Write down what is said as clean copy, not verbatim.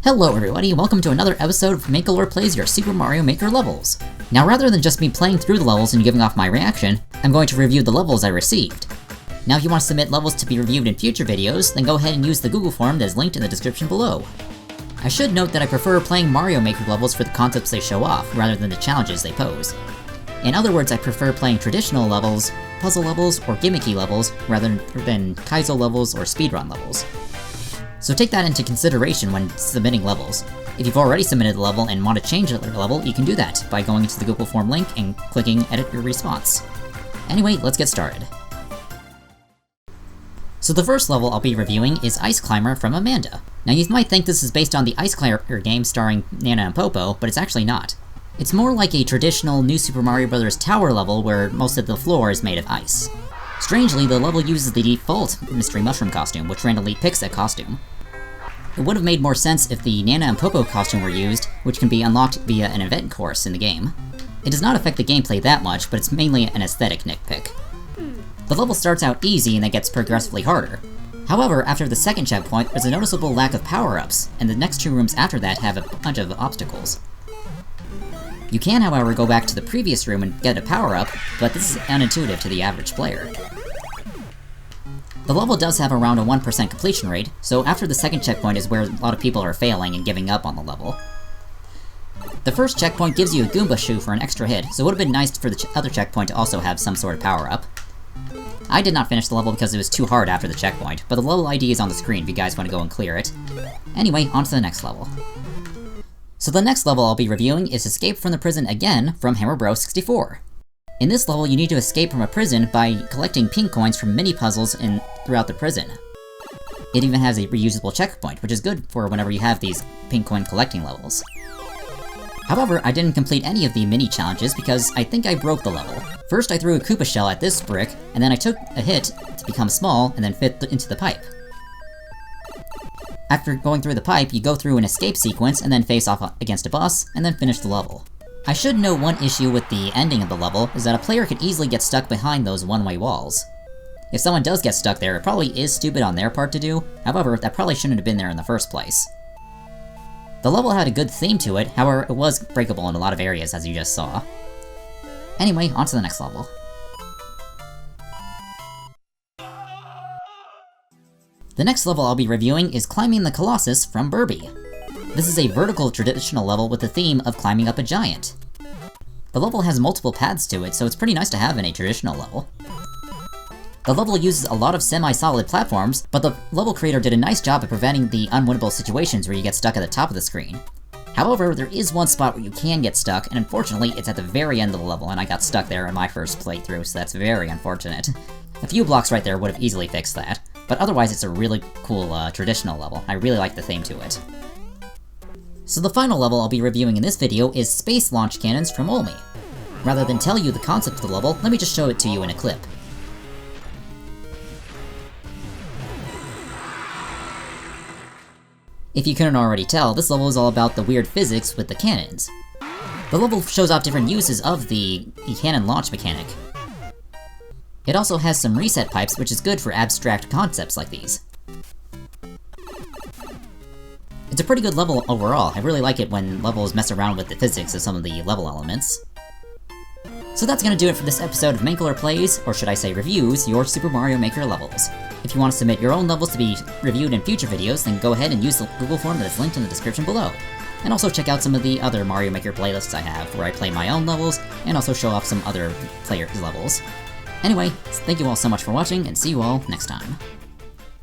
Hello everybody, welcome to another episode of Mankalor Plays Your Super Mario Maker levels. Now rather than just me playing through the levels and giving off my reaction, I'm going to review the levels I received. Now if you want to submit levels to be reviewed in future videos, then go ahead and use the Google form that is linked in the description below. I should note that I prefer playing Mario Maker levels for the concepts they show off, rather than the challenges they pose. In other words, I prefer playing traditional levels, puzzle levels, or gimmicky levels, rather than Kaizo levels or speedrun levels. So take that into consideration when submitting levels. If you've already submitted a level and want to change your level, you can do that by going into the Google form link and clicking Edit Your Response. Anyway, let's get started. So the first level I'll be reviewing is Ice Climber from Amanda. Now you might think this is based on the Ice Climber game starring Nana and Popo, but it's actually not. It's more like a traditional New Super Mario Bros. Tower level where most of the floor is made of ice. Strangely, the level uses the default Mystery Mushroom costume, which randomly picks that costume. It would have made more sense if the Nana and Popo costume were used, which can be unlocked via an event course in the game. It does not affect the gameplay that much, but it's mainly an aesthetic nitpick. The level starts out easy and then gets progressively harder. However, after the second checkpoint, there's a noticeable lack of power-ups, and the next two rooms after that have a bunch of obstacles. You can, however, go back to the previous room and get a power-up, but this is unintuitive to the average player. The level does have around a 1% completion rate, so after the second checkpoint is where a lot of people are failing and giving up on the level. The first checkpoint gives you a Goomba shoe for an extra hit, so it would have been nice for the other checkpoint to also have some sort of power-up. I did not finish the level because it was too hard after the checkpoint, but the level ID is on the screen if you guys want to go and clear it. Anyway, on to the next level. So the next level I'll be reviewing is Escape from the Prison Again from Hammer Bros. 64. In this level, you need to escape from a prison by collecting pink coins from mini-puzzles throughout the prison. It even has a reusable checkpoint, which is good for whenever you have these pink coin collecting levels. However, I didn't complete any of the mini-challenges because I think I broke the level. First I threw a Koopa shell at this brick, and then I took a hit to become small and then fit into the pipe. After going through the pipe, you go through an escape sequence and then face off against a boss, and then finish the level. I should note one issue with the ending of the level is that a player could easily get stuck behind those one-way walls. If someone does get stuck there, it probably is stupid on their part to do, however, that probably shouldn't have been there in the first place. The level had a good theme to it, however, it was breakable in a lot of areas as you just saw. Anyway, on to the next level. The next level I'll be reviewing is Climbing the Colossus from Burby. This is a vertical traditional level with the theme of climbing up a giant. The level has multiple paths to it, so it's pretty nice to have in a traditional level. The level uses a lot of semi-solid platforms, but the level creator did a nice job of preventing the unwinnable situations where you get stuck at the top of the screen. However, there is one spot where you can get stuck, and unfortunately it's at the very end of the level, and I got stuck there in my first playthrough, so that's very unfortunate. A few blocks right there would have easily fixed that, but otherwise it's a really cool traditional level. I really like the theme to it. So the final level I'll be reviewing in this video is Space Launch Cannons from Olmi. Rather than tell you the concept of the level, let me just show it to you in a clip. If you couldn't already tell, this level is all about the weird physics with the cannons. The level shows off different uses of the cannon launch mechanic. It also has some reset pipes, which is good for abstract concepts like these. It's a pretty good level overall. I really like it when levels mess around with the physics of some of the level elements. So that's gonna do it for this episode of Mankalor Plays, or should I say reviews, your Super Mario Maker levels. If you want to submit your own levels to be reviewed in future videos, then go ahead and use the Google form that is linked in the description below. And also check out some of the other Mario Maker playlists I have, where I play my own levels, and also show off some other players' levels. Anyway, thank you all so much for watching, and see you all next time.